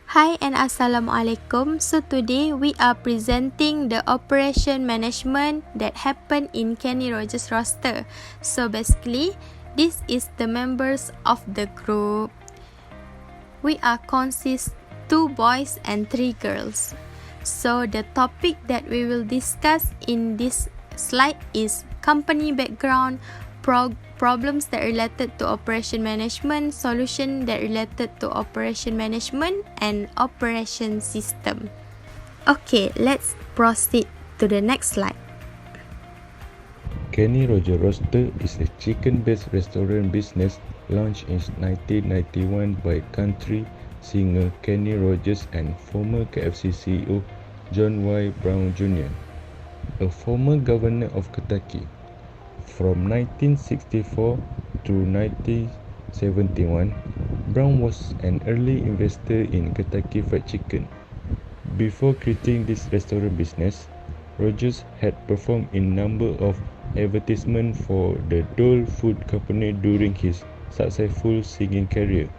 Hi and Assalamualaikum. So today we are presenting the operation management that happened in Kenny Rogers roster. So basically, this is the members of the group. We are consist 2 boys and 3 girls. So the topic that we will discuss in this slide is company background, problems that related to operation management, solution that related to operation management, and operation system. Okay, let's proceed to the next slide. Kenny Rogers Roaster is a chicken-based restaurant business launched in 1991 by country singer Kenny Rogers and former KFC CEO John Y. Brown Jr., a former governor of Kentucky. From 1964 to 1971, Brown was an early investor in Kentucky Fried Chicken. Before creating this restaurant business, Rogers had performed in number of advertisements for the Dole Food Company during his successful singing career.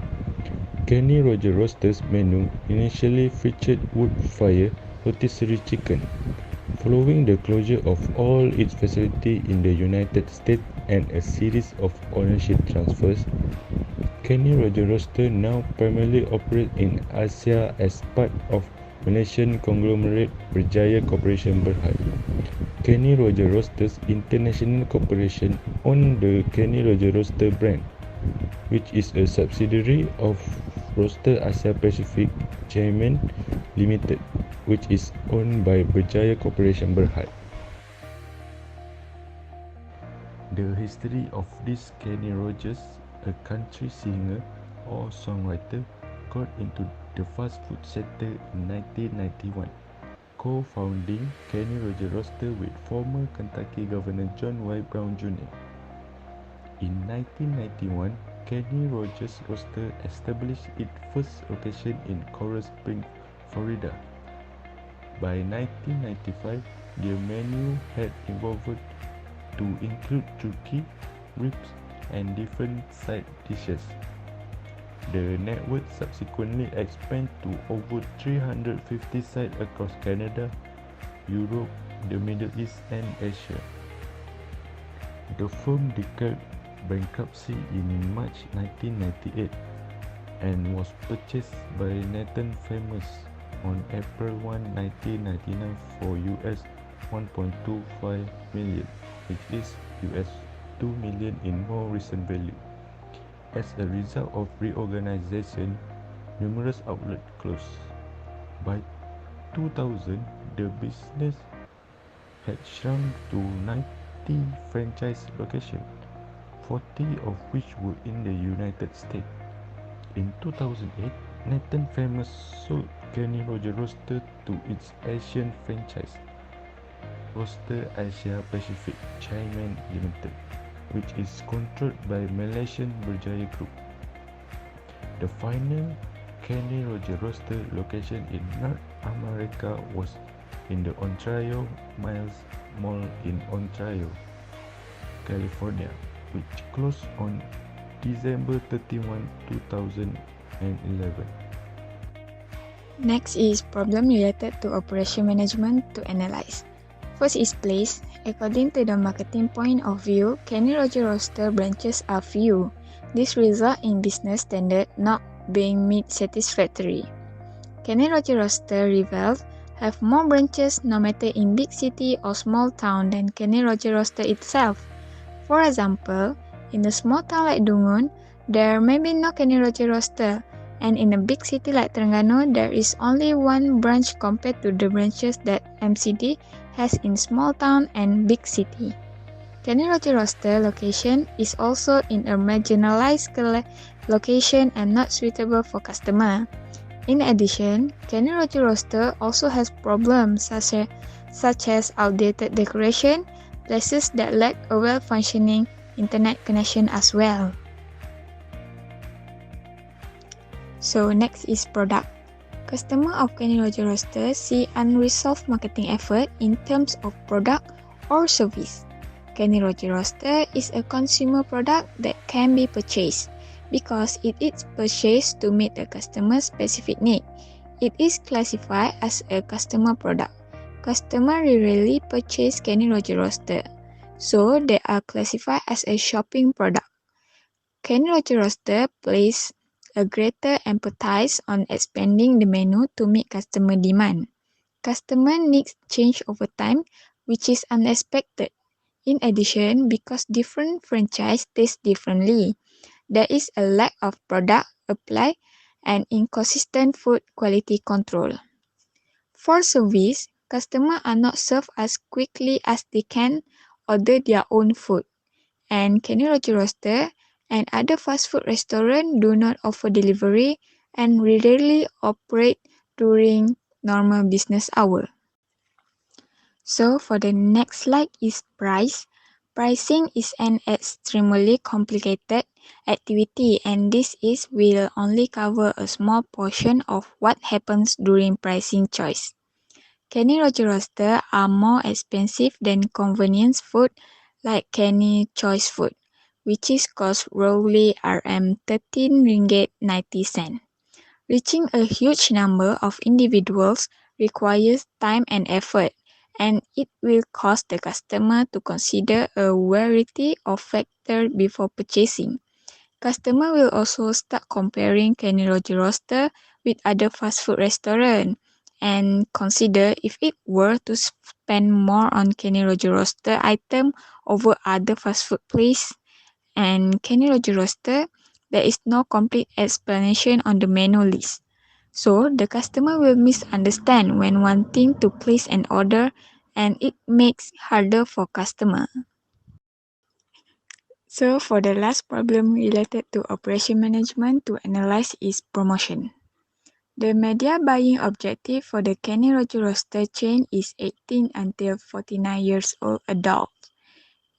Kenny Rogers Roaster's menu initially featured wood-fire rotisserie chicken. Following the closure of all its facilities in the United States and a series of ownership transfers, Kenny Rogers Roaster now primarily operates in Asia as part of Malaysian conglomerate Berjaya Corporation Berhad. Kenny Rogers Roasters International Corporation owns the Kenny Rogers Roaster brand, which is a subsidiary of Roaster Asia Pacific Chairman Limited, which is owned by Berjaya Corporation Berhad. The history of this Kenny Rogers, a country singer or songwriter, got into the fast food sector in 1991, co-founding Kenny Rogers Roaster with former Kentucky Governor John Y. Brown Jr. In 1991, Kenny Rogers Roaster established its first location in Coral Springs, Florida. By 1995, their menu had evolved to include turkey, ribs, and different side dishes. The network subsequently expanded to over 350 sites across Canada, Europe, the Middle East, and Asia. The firm declared bankruptcy in March 1998 and was purchased by Nathan Famous on April 1, 1999 for US $1.25 million, which is US $2 million in more recent value. As a result of reorganization, numerous outlets closed. By 2000, the business had shrunk to 90 franchise locations, 40 of which were in the United States. In 2008, Nathan Famous sold Kenny Rogers Roaster to its Asian franchise, Roaster Asia Pacific Chairman Limited, which is controlled by Malaysian Berjaya Group. The final Kenny Rogers Roaster location in North America was in the Ontario Mills Mall in Ontario, California, which closed on December 31, 2011. Next is problem related to operation management to analyze. First is place. According to the marketing point of view, Kenny Rogers Roaster branches are few. This results in business standard not being met satisfactory. Kenny Rogers Roaster rivals have more branches no matter in big city or small town than Kenny Rogers Roaster itself. For example, in a small town like Dungun, there may be no Kenny Rogers Roaster, and in a big city like Terengganu, there is only one branch compared to the branches that MCD has in small town and big city. Kenny Rogers Roaster location is also in a marginalized location and not suitable for customer. In addition, Kenny Rogers Roaster also has problems such as outdated decoration, places that lack a well-functioning internet connection as well. So next is product. Customer of Kenny Rogers Roaster see unresolved marketing effort in terms of product or service. Kenny Rogers Roaster is a consumer product that can be purchased because it is purchased to meet the customer's specific need. It is classified as a customer product. Customers rarely purchase Kenny Roger Roaster, so they are classified as a shopping product. Kenny Roger Roaster places a greater emphasis on expanding the menu to meet customer demand. Customer needs change over time, which is unexpected. In addition, because different franchises taste differently, there is a lack of product supply and inconsistent food quality control. For service, customers are not served as quickly as they can order their own food, and Kenny Roger Roaster and other fast food restaurants do not offer delivery and rarely operate during normal business hours. So for the next slide is price. Pricing is an extremely complicated activity, and will only cover a small portion of what happens during pricing choice. Kenny Roger Roaster are more expensive than convenience food like Kenny Choice Food, which is cost roughly Rm13 ringgit 90 cent. Reaching a huge number of individuals requires time and effort, and it will cause the customer to consider a variety of factors before purchasing. Customer will also start comparing Kenny Roger Roaster with other fast food restaurants and consider if it were to spend more on Kenny Roger Roaster item over other fast food place. And Kenny Roger Roaster, there is no complete explanation on the menu list. So the customer will misunderstand when wanting to place an order, and it makes harder for customer. So for the last problem related to operation management to analyze is promotion. The media buying objective for the Kenny Roger Roaster chain is 18 until 49 years old adults.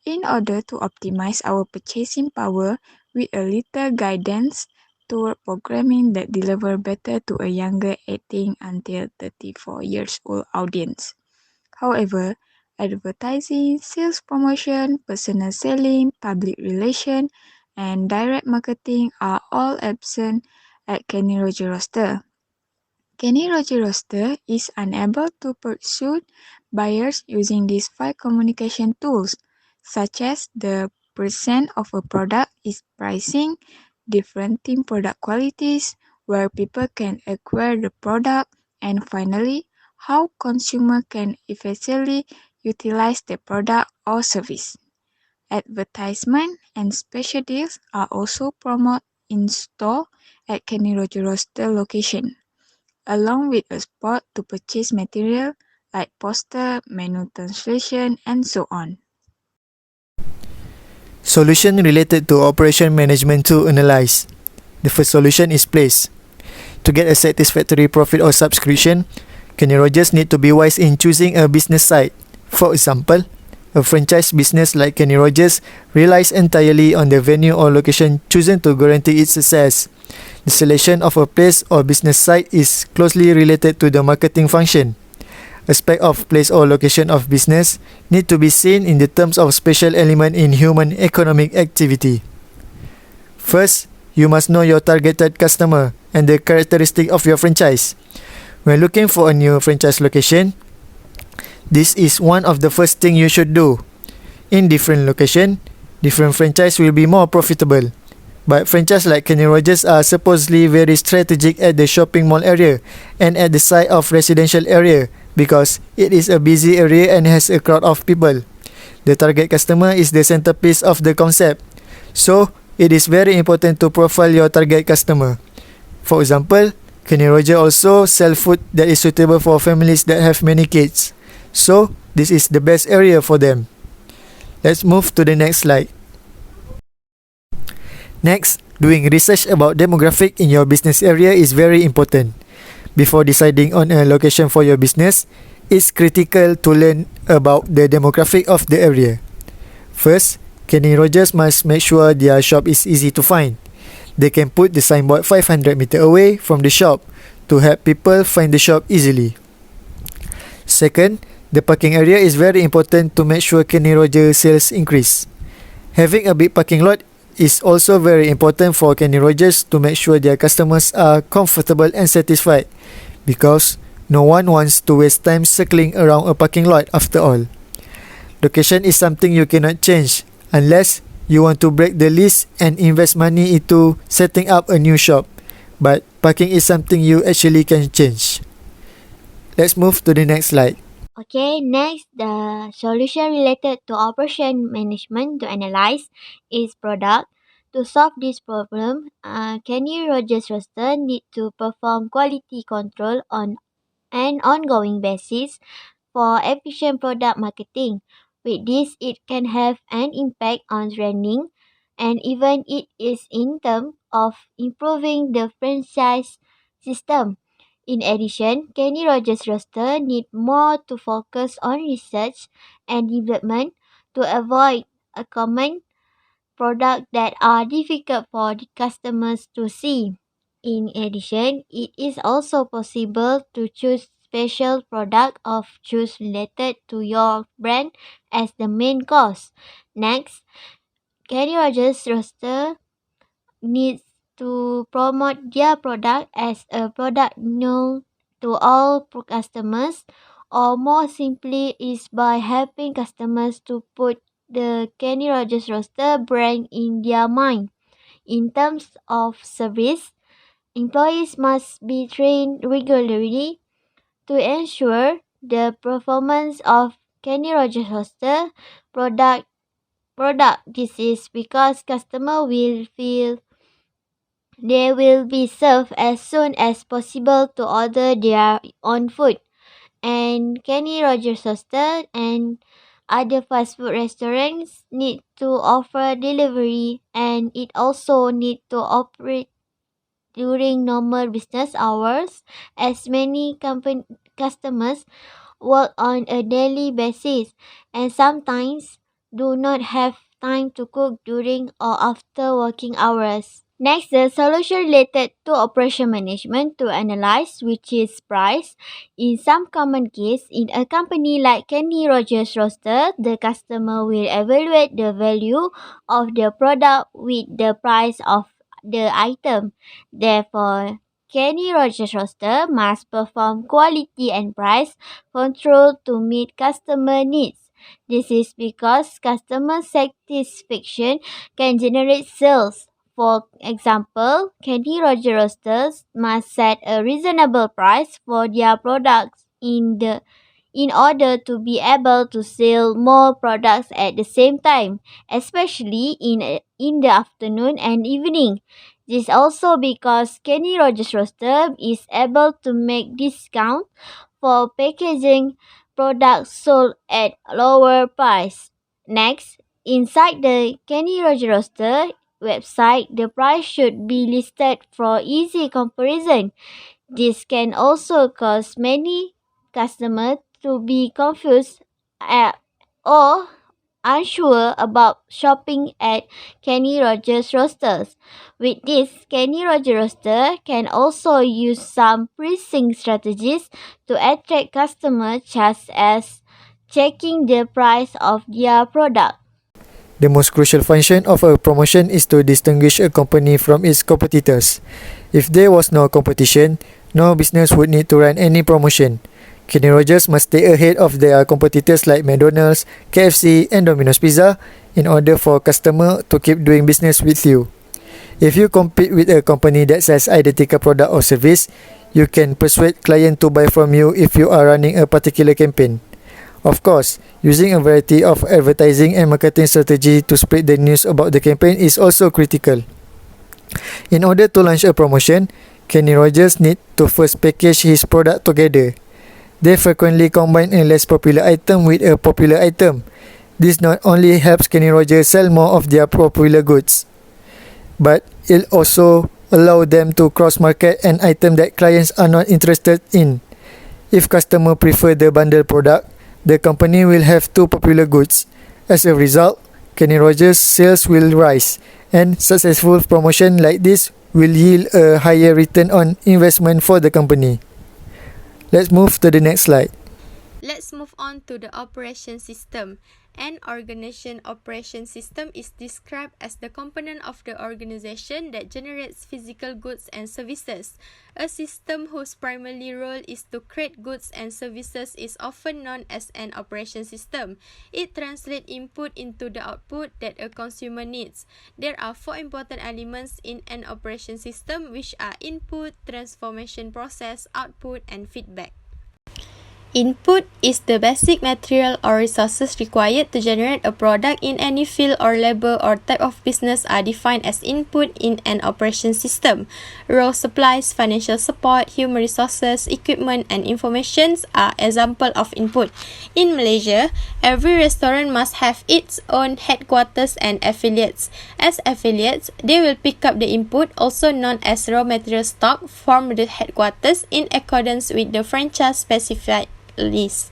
In order to optimize our purchasing power with a little guidance toward programming that deliver better to a younger 18 until 34 years old audience. However, advertising, sales promotion, personal selling, public relation, and direct marketing are all absent at Kenny Roger Roaster. Kenny Roger Roaster is unable to pursue buyers using these 5 communication tools, such as the percent of a product is pricing, different product qualities, where people can acquire the product, and finally, how consumer can efficiently utilize the product or service. Advertisement and special deals are also promoted in store at Kenny Roger Roaster location, along with a spot to purchase material like poster, menu translation, and so on. Solution related to operation management to analyze. The first solution is place. To get a satisfactory profit or subscription, Kenny Rogers need to be wise in choosing a business site. For example, a franchise business like Kenny Rogers relies entirely on the venue or location chosen to guarantee its success. The selection of a place or business site is closely related to the marketing function. Aspect of place or location of business need to be seen in the terms of special element in human economic activity. First, you must know your targeted customer and the characteristic of your franchise. When looking for a new franchise location, this is one of the first thing you should do. In different location, different franchise will be more profitable. But franchise like Kenny Rogers are supposedly very strategic at the shopping mall area and at the side of residential area because it is a busy area and has a crowd of people. The target customer is the centerpiece of the concept. So, it is very important to profile your target customer. For example, Kenny Rogers also sell food that is suitable for families that have many kids. So, this is the best area for them. Let's move to the next slide. Next, doing research about demographic in your business area is very important. Before deciding on a location for your business, it's critical to learn about the demographic of the area. First, Kenny Rogers must make sure their shop is easy to find. They can put the signboard 500 meters away from the shop to help people find the shop easily. Second, the parking area is very important to make sure Kenny Rogers sales increase. Having a big parking lot is also very important for Kenny Rogers to make sure their customers are comfortable and satisfied because no one wants to waste time circling around a parking lot after all. Location is something you cannot change unless you want to break the lease and invest money into setting up a new shop. But parking is something you actually can change. Let's move to the next slide. Okay, next, the solution related to operation management to analyze is product. To solve this problem, Kenny Rogers roster need to perform quality control on an ongoing basis for efficient product marketing. With this, it can have an impact on training and even it is in terms of improving the franchise system. In addition, Kenny Rogers roster need more to focus on research and development to avoid a common product that are difficult for the customers to see. In addition, it is also possible to choose special product of choose related to your brand as the main course. Next, Kenny Rogers roster needs to promote their product as a product known to all customers, or more simply is by helping customers to put the Kenny Rogers roster brand in their mind. In terms of service, employees must be trained regularly to ensure the performance of Kenny Rogers roster product. This is because customer will feel they will be served as soon as possible to order their own food. And Kenny Rogers roster and other fast food restaurants need to offer delivery, and it also need to operate during normal business hours, as many customers work on a daily basis and sometimes do not have time to cook during or after working hours. Next, the solution related to operation management to analyze, which is price. In some common case, in a company like Kenny Rogers Roaster, the customer will evaluate the value of the product with the price of the item. Therefore, Kenny Rogers Roaster must perform quality and price control to meet customer needs. This is because customer satisfaction can generate sales. For example, Kenny Rogers roasters must set a reasonable price for their products in order to be able to sell more products at the same time, especially in the afternoon and evening. This also because Kenny Rogers roaster is able to make discount for packaging products sold at lower price. Next, inside the Kenny Rogers roaster website, the price should be listed for easy comparison. This can also cause many customers to be confused or unsure about shopping at Kenny Rogers roasters. With this, Kenny Rogers roaster can also use some pricing strategies to attract customers, such as checking the price of their product. The most crucial function of a promotion is to distinguish a company from its competitors. If there was no competition, no business would need to run any promotion. Kenny Rogers must stay ahead of their competitors like McDonald's, KFC and Domino's Pizza in order for customer to keep doing business with you. If you compete with a company that sells identical product or service, you can persuade client to buy from you if you are running a particular campaign. Of course, using a variety of advertising and marketing strategy to spread the news about the campaign is also critical. In order to launch a promotion, Kenny Rogers need to first package his product together. They frequently combine a less popular item with a popular item. This not only helps Kenny Rogers sell more of their popular goods, but it also allow them to cross-market an item that clients are not interested in. If customers prefer the bundle product, the company will have two popular goods. As a result, Kenny Rogers sales will rise, and successful promotion like this will yield a higher return on investment for the company. Let's move to the next slide. Let's move on to the operation system. An organization operation system is described as the component of the organization that generates physical goods and services. A system whose primary role is to create goods and services is often known as an operation system. It translates input into the output that a consumer needs. There are four important elements in an operation system, which are input, transformation process, output, and feedback. Input is the basic material or resources required to generate a product in any field or labor or type of business are defined as input in an operation system. Raw supplies, financial support, human resources, equipment, and information are examples of input. In Malaysia, every restaurant must have its own headquarters and affiliates. As affiliates, they will pick up the input, also known as raw material stock, from the headquarters in accordance with the franchise specified list.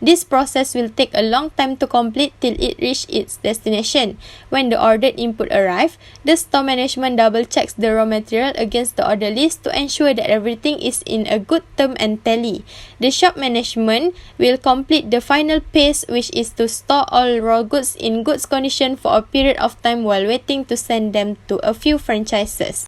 This process will take a long time to complete till it reaches its destination. When the ordered input arrives, the store management double checks the raw material against the order list to ensure that everything is in a good term and tally. The shop management will complete the final phase, which is to store all raw goods in good condition for a period of time while waiting to send them to a few franchises.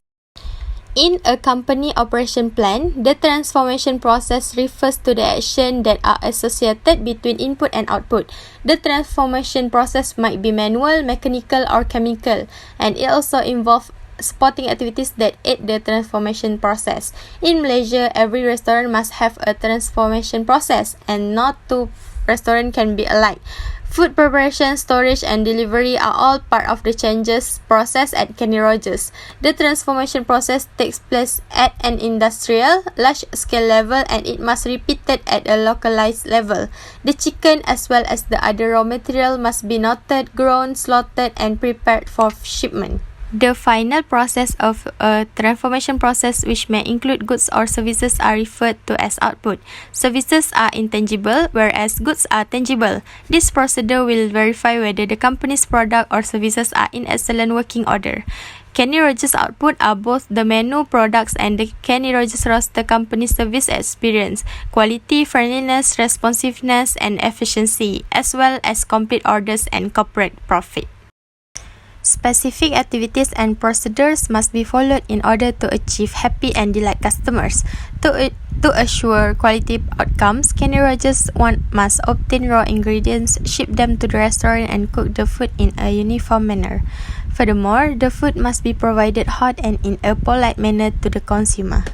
In a company operation plan, the transformation process refers to the action that are associated between input and output. The transformation process might be manual, mechanical, or chemical, and it also involves supporting activities that aid the transformation process. In Malaysia, every restaurant must have a transformation process, and not two restaurants can be alike. Food preparation, storage, and delivery are all part of the changes process at Kenny Rogers. The transformation process takes place at an industrial, large-scale level, and it must be repeated at a localized level. The chicken, as well as the other raw material, must be knotted, grown, slaughtered, and prepared for shipment. The final process of a transformation process, which may include goods or services, are referred to as output. Services are intangible, whereas goods are tangible. This procedure will verify whether the company's product or services are in excellent working order. Kenny Rogers output are both the menu products and the Kenny Rogers roster company service experience, quality, friendliness, responsiveness, and efficiency, as well as complete orders and corporate profit. Specific activities and procedures must be followed in order to achieve happy and delight customers. To assure quality outcomes, Kenny Rogers must obtain raw ingredients, ship them to the restaurant, and cook the food in a uniform manner. Furthermore, the food must be provided hot and in a polite manner to the consumer.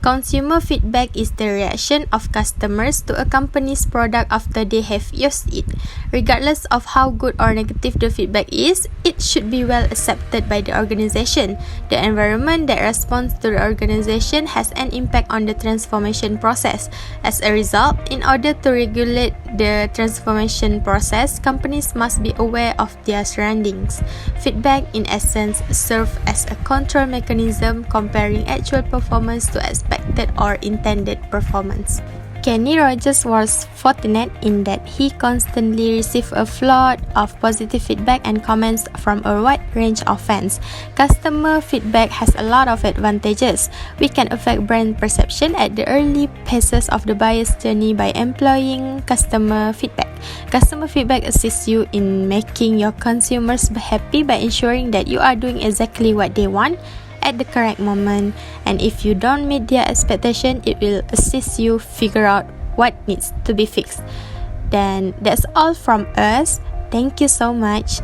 Consumer feedback is the reaction of customers to a company's product after they have used it. Regardless of how good or negative the feedback is, it should be well accepted by the organization. The environment that responds to the organization has an impact on the transformation process. As a result, in order to regulate the transformation process, companies must be aware of their surroundings. Feedback, in essence, serves as a control mechanism comparing actual performance to expected or intended performance. Kenny Rogers was fortunate in that he constantly received a flood of positive feedback and comments from a wide range of fans. Customer feedback has a lot of advantages. We can affect brand perception at the early phases of the buyer's journey by employing customer feedback. Customer feedback assists you in making your consumers happy by ensuring that you are doing exactly what they want at the correct moment, and if you don't meet their expectation, it will assist you figure out what needs to be fixed. Then that's all from us. Thank you so much.